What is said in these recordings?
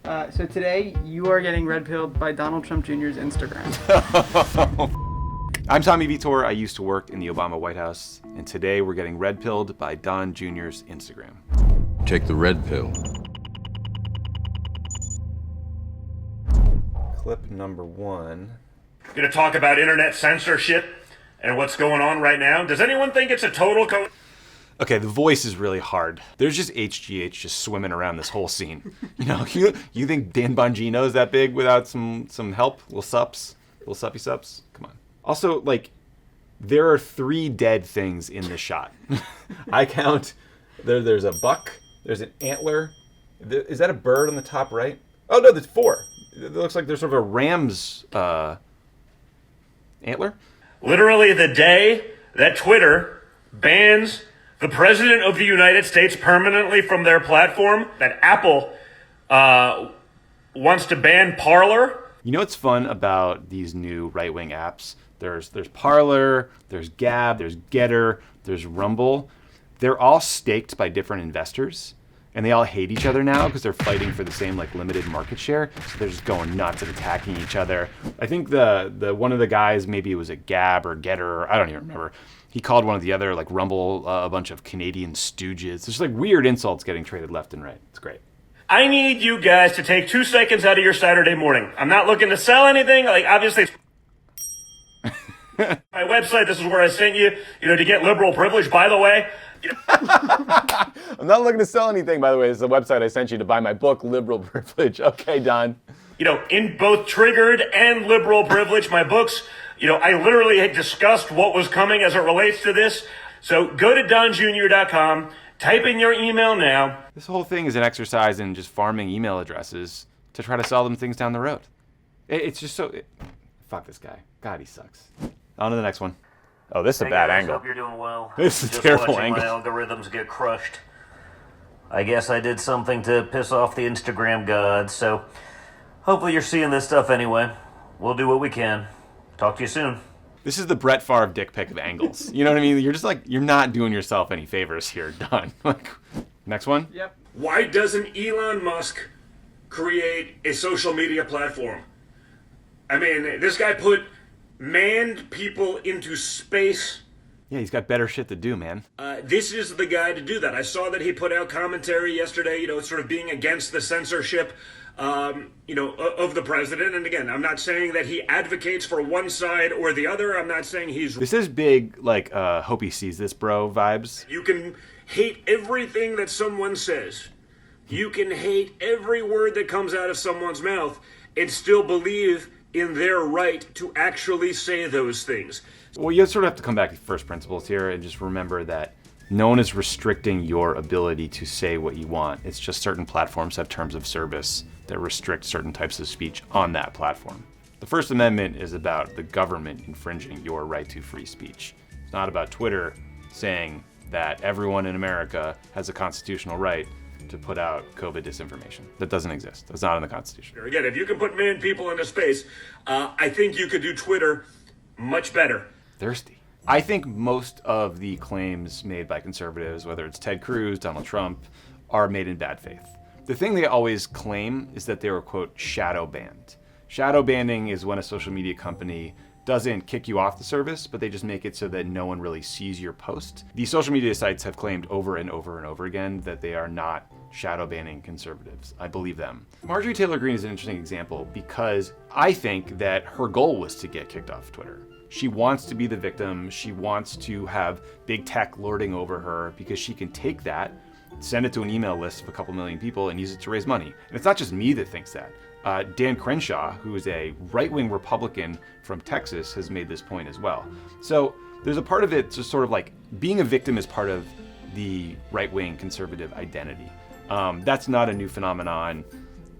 So today you are getting red-pilled by Donald Trump Jr.'s Instagram. I'm Tommy Vietor. I used to work in the Obama White House, and today we're getting red-pilled by Don Jr.'s Instagram. Take the red pill. Clip number 1. Going to talk about internet censorship and what's going on right now. Does anyone think it's a total Okay, the voice is really hard. There's just HGH just swimming around this whole scene. You know, you think Dan Bongino is that big without some help? Little suppy sups? Come on. Also, like, there are 3 dead things in this shot. I count, there's a buck, there's an antler. Is that a bird on the top right? Oh no, there's 4. It looks like there's sort of a ram's antler. Literally the day that Twitter bans the President of the United States permanently from their platform, that Apple wants to ban Parler. You know what's fun about these new right-wing apps? There's Parler, there's Gab, there's Getter, there's Rumble. They're all staked by different investors, and they all hate each other now because they're fighting for the same like limited market share. So they're just going nuts and attacking each other. I think the one of the guys, maybe it was a Gab or Getter, I don't even remember. He called one of the other, like Rumble, a bunch of Canadian stooges. There's like weird insults getting traded left and right. It's great. I need you guys to take 2 seconds out of your Saturday morning. I'm not looking to sell anything. Like, obviously, my website, this is where I sent you, to get liberal privilege, by the way. I'm not looking to sell anything, by the way. This is the website I sent you to buy my book, Liberal Privilege. Okay, Don. In both Triggered and Liberal Privilege, my books, I literally had discussed what was coming as it relates to this. So go to donjr.com, type in your email now. This whole thing is an exercise in just farming email addresses to try to sell them things down the road. It's just so... Fuck this guy. God, he sucks. On to the next one. Oh, this is a bad angle. Hope you're doing well. This is a terrible angle. My algorithms get crushed. I guess I did something to piss off the Instagram gods, so hopefully you're seeing this stuff anyway. We'll do what we can. Talk to you soon. This is the Brett Favre dick pic of angles. You know what I mean? You're just like, you're not doing yourself any favors here. Done. Like, next one? Yep. Why doesn't Elon Musk create a social media platform? I mean, this guy put manned people into space. Yeah, he's got better shit to do, man. This is the guy to do that. I saw that he put out commentary yesterday, sort of being against the censorship, of the president. And again, I'm not saying that he advocates for one side or the other. I'm not saying he's... This is big, like, hope he sees this, bro vibes. You can hate everything that someone says. You can hate every word that comes out of someone's mouth and still believe in their right to actually say those things. Well, you sort of have to come back to first principles here and just remember that no one is restricting your ability to say what you want. It's just certain platforms have terms of service that restrict certain types of speech on that platform. The First Amendment is about the government infringing your right to free speech. It's not about Twitter saying that everyone in America has a constitutional right to put out COVID disinformation. That doesn't exist. That's not in the Constitution. Again, if you can put manned people into space, I think you could do Twitter much better. Thirsty. I think most of the claims made by conservatives, whether it's Ted Cruz, Donald Trump, are made in bad faith. The thing they always claim is that they were, quote, shadow banned. Shadow banning is when a social media company doesn't kick you off the service, but they just make it so that no one really sees your post. These social media sites have claimed over and over and over again that they are not shadow banning conservatives. I believe them. Marjorie Taylor Greene is an interesting example because I think that her goal was to get kicked off Twitter. She wants to be the victim. She wants to have big tech lording over her because she can take that, send it to an email list of a couple million people and use it to raise money. And it's not just me that thinks that. Dan Crenshaw, who is a right-wing Republican from Texas, has made this point as well. So there's a part of it just sort of like being a victim is part of the right-wing conservative identity. That's not a new phenomenon.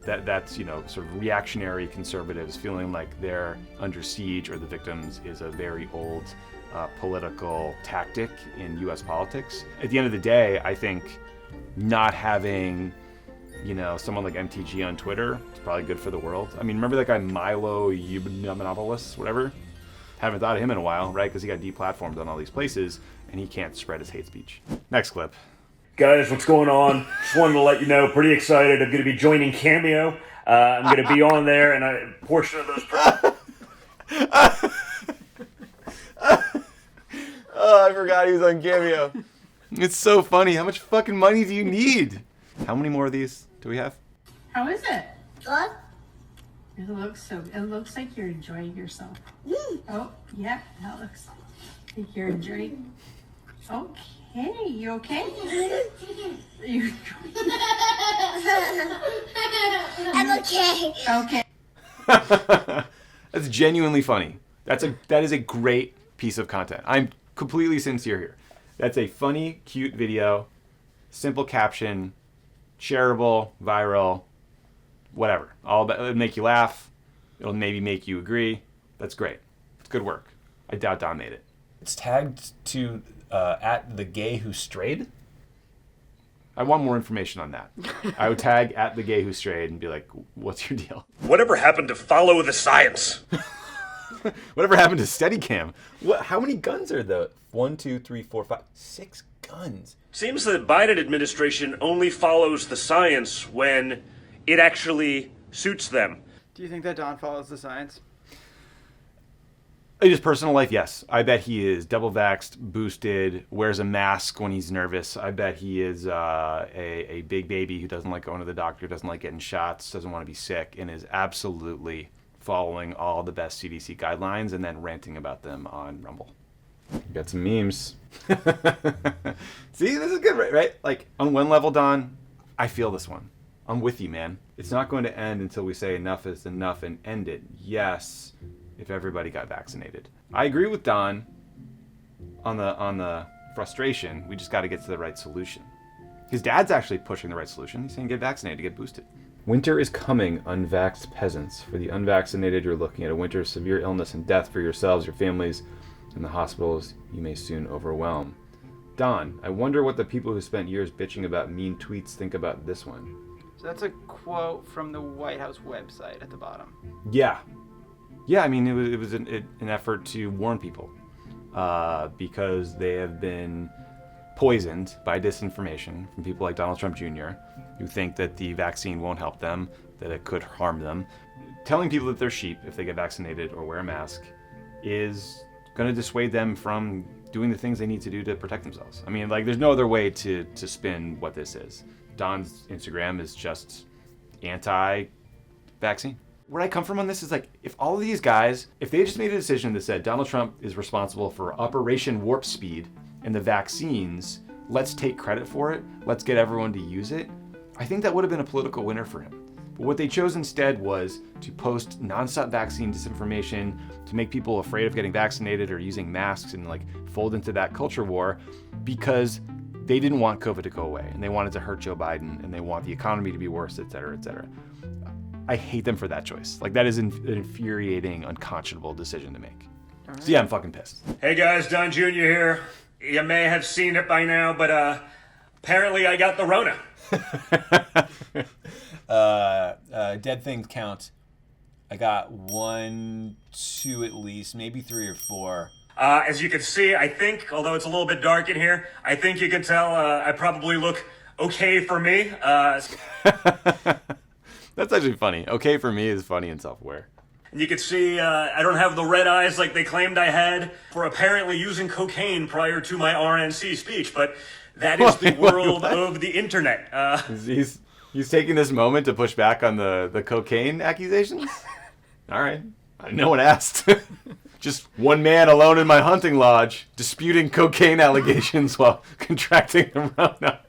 That's sort of reactionary conservatives feeling like they're under siege or the victims is a very old political tactic in U.S. politics. At the end of the day, I think not having someone like MTG on Twitter is probably good for the world. I mean, remember that guy Milo Yiannopoulos, whatever? Haven't thought of him in a while, right? Because he got deplatformed on all these places, and he can't spread his hate speech. Next clip. Guys, what's going on? Just wanted to let you know, pretty excited. I'm going to be joining Cameo I'm going to be on there, and a portion of those. Oh, I forgot he was on Cameo. It's so funny. How much fucking money do you need? How many more of these do we have? How is it? Good. It looks like you're enjoying yourself. Oh, yeah, that looks like you're enjoying. Okay, you okay? You I'm okay. okay? That's genuinely funny. That is a great piece of content. I'm completely sincere here. That's a funny, cute video, simple caption, shareable, viral, whatever. It'll make you laugh. It'll maybe make you agree. That's great. It's good work. I doubt Don made it. It's tagged to at the gay who strayed. I want more information on that. I would tag at the gay who strayed and be like, what's your deal? Whatever happened to follow the science? Whatever happened to Steadicam? How many guns are there? 1, 2, 3, 4, 5, 6 guns. Seems the Biden administration only follows the science when it actually suits them. Do you think that Don follows the science? In his personal life, yes. I bet he is double vaxxed, boosted, wears a mask when he's nervous. I bet he is a big baby who doesn't like going to the doctor, doesn't like getting shots, doesn't want to be sick, and is absolutely following all the best CDC guidelines and then ranting about them on Rumble. Got some memes. See, this is good, right? Like, on one level, Don, I feel this one. I'm with you, man. It's not going to end until we say enough is enough and end it. Yes, if everybody got vaccinated. I agree with Don on the frustration. We just got to get to the right solution. His dad's actually pushing the right solution. He's saying get vaccinated, get boosted. Winter is coming, unvaxxed peasants. For the unvaccinated, you're looking at a winter of severe illness and death for yourselves, your families, and the hospitals you may soon overwhelm. Don, I wonder what the people who spent years bitching about mean tweets think about this one. So that's a quote from the White House website at the bottom. Yeah. Yeah, I mean, it was an effort to warn people because they have been poisoned by disinformation from people like Donald Trump Jr., who think that the vaccine won't help them, that it could harm them. Telling people that they're sheep if they get vaccinated or wear a mask is going to dissuade them from doing the things they need to do to protect themselves. I mean, like, there's no other way to spin what this is. Don's Instagram is just anti-vaccine. Where I come from on this is like, if all of these guys, if they just made a decision that said Donald Trump is responsible for Operation Warp Speed and the vaccines, let's take credit for it, let's get everyone to use it, I think that would have been a political winner for him. But what they chose instead was to post nonstop vaccine disinformation, to make people afraid of getting vaccinated or using masks and like fold into that culture war because they didn't want COVID to go away and they wanted to hurt Joe Biden and they want the economy to be worse, et cetera, et cetera. I hate them for that choice. Like, that is an infuriating, unconscionable decision to make. Right. So yeah, I'm fucking pissed. Hey guys, Don Jr. here. You may have seen it by now, but apparently I got the Rona. Dead things count. I got 1, 2 at least, maybe 3 or 4. As you can see, I think, although it's a little bit dark in here, I think you can tell I probably look okay for me. That's actually funny. Okay for me is funny and self-aware. And you can see I don't have the red eyes like they claimed I had for apparently using cocaine prior to my RNC speech, but that is the world of the internet. He's taking this moment to push back on the cocaine accusations? All right. No one asked. Just one man alone in my hunting lodge disputing cocaine allegations while contracting the Rona.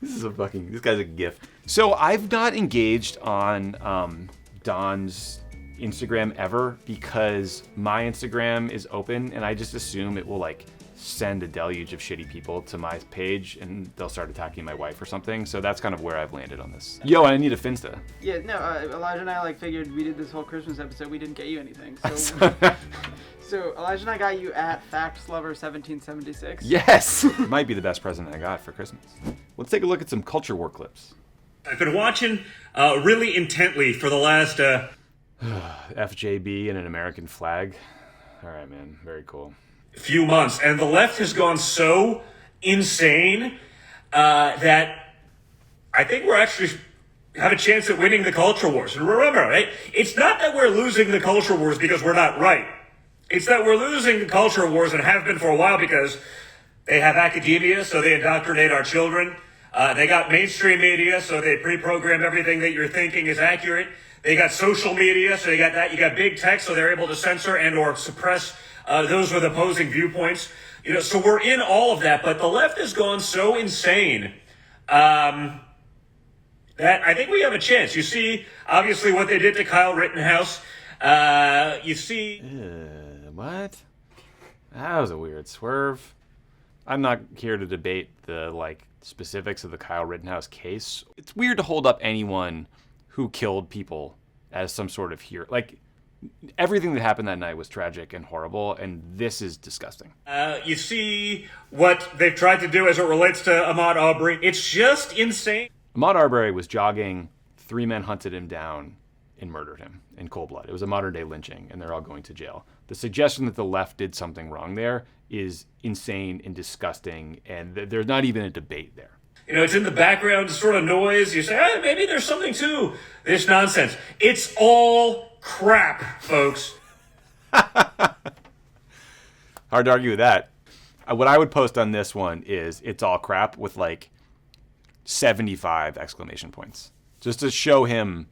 This guy's a gift. So I've not engaged on Don's Instagram ever because my Instagram is open and I just assume it will like send a deluge of shitty people to my page and they'll start attacking my wife or something. So that's kind of where I've landed on this. Yo, I need a Finsta. Yeah, no, Elijah and I figured we did this whole Christmas episode. We didn't get you anything. So, so Elijah and I got you at FactsLover1776. Yes! Might be the best present I got for Christmas. Let's take a look at some culture war clips. I've been watching really intently for the last... FJB and an American flag. All right, man. Very cool. Few months, and the left has gone so insane that I think we're actually have a chance at winning the culture wars. And remember, right? It's not that we're losing the culture wars because we're not right. It's that we're losing the culture wars and have been for a while because they have academia, so they indoctrinate our children. They got mainstream media, so they pre-program everything that you're thinking is accurate. They got social media, so you got that. You got big tech, so they're able to censor and or suppress those with opposing viewpoints. So we're in all of that, but the left has gone so insane that I think we have a chance. You see, obviously, what they did to Kyle Rittenhouse. You see... What? That was a weird swerve. I'm not here to debate the, specifics of the Kyle Rittenhouse case. It's weird to hold up anyone who killed people as some sort of hero. Everything that happened that night was tragic and horrible, and this is disgusting. You see what they've tried to do as it relates to Ahmaud Arbery. It's just insane. Ahmaud Arbery was jogging. 3 men hunted him down and murdered him in cold blood. It was a modern-day lynching, and they're all going to jail. The suggestion that the left did something wrong there is insane and disgusting, and there's not even a debate there. It's in the background, sort of noise. You say, maybe there's something to this nonsense. It's all crap, folks. Hard to argue with that. What I would post on this one is it's all crap with 75 exclamation points. Just to show him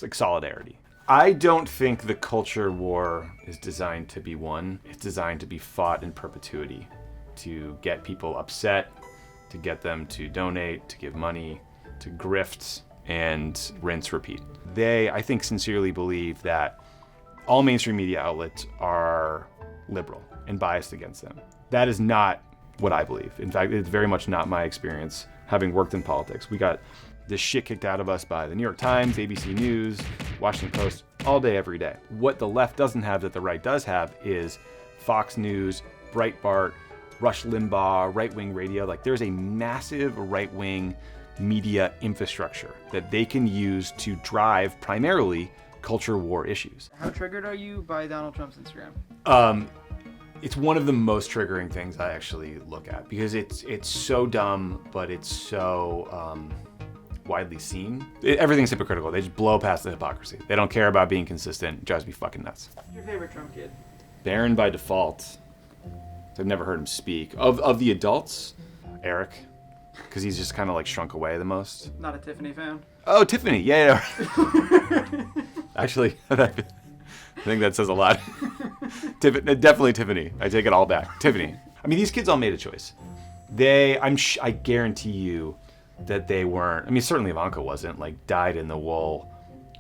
it's solidarity. I don't think the culture war is designed to be won. It's designed to be fought in perpetuity, to get people upset, to get them to donate, to give money, to grift, and rinse, repeat. They, I think, sincerely believe that all mainstream media outlets are liberal and biased against them. That is not what I believe. In fact, it's very much not my experience, having worked in politics. We got this shit kicked out of us by the New York Times, ABC News, Washington Post, all day, every day. What the left doesn't have that the right does have is Fox News, Breitbart, Rush Limbaugh, right-wing radio. There's a massive right-wing media infrastructure that they can use to drive primarily culture war issues. How triggered are you by Donald Trump's Instagram? It's one of the most triggering things I actually look at because it's so dumb, but it's so widely seen. Everything's hypocritical. They just blow past the hypocrisy. They don't care about being consistent. It drives me fucking nuts. Who's your favorite Trump kid? Barron by default. I've never heard him speak. Of the adults, Eric, because he's just kind of shrunk away the most. Not a Tiffany fan. Oh, Tiffany. Yeah. Actually, I think that says a lot. Definitely Tiffany. I take it all back. Tiffany. I mean, these kids all made a choice. I guarantee you that they weren't. I mean, certainly Ivanka wasn't dyed-in-the-wool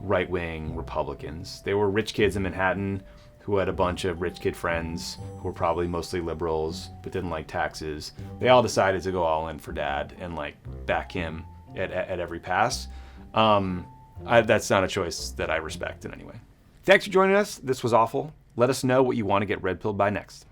right-wing Republicans. They were rich kids in Manhattan who had a bunch of rich kid friends who were probably mostly liberals but didn't like taxes. They all decided to go all in for dad and back him at every pass. That's not a choice that I respect in any way. Thanks for joining us. This was awful. Let us know what you want to get red-pilled by next.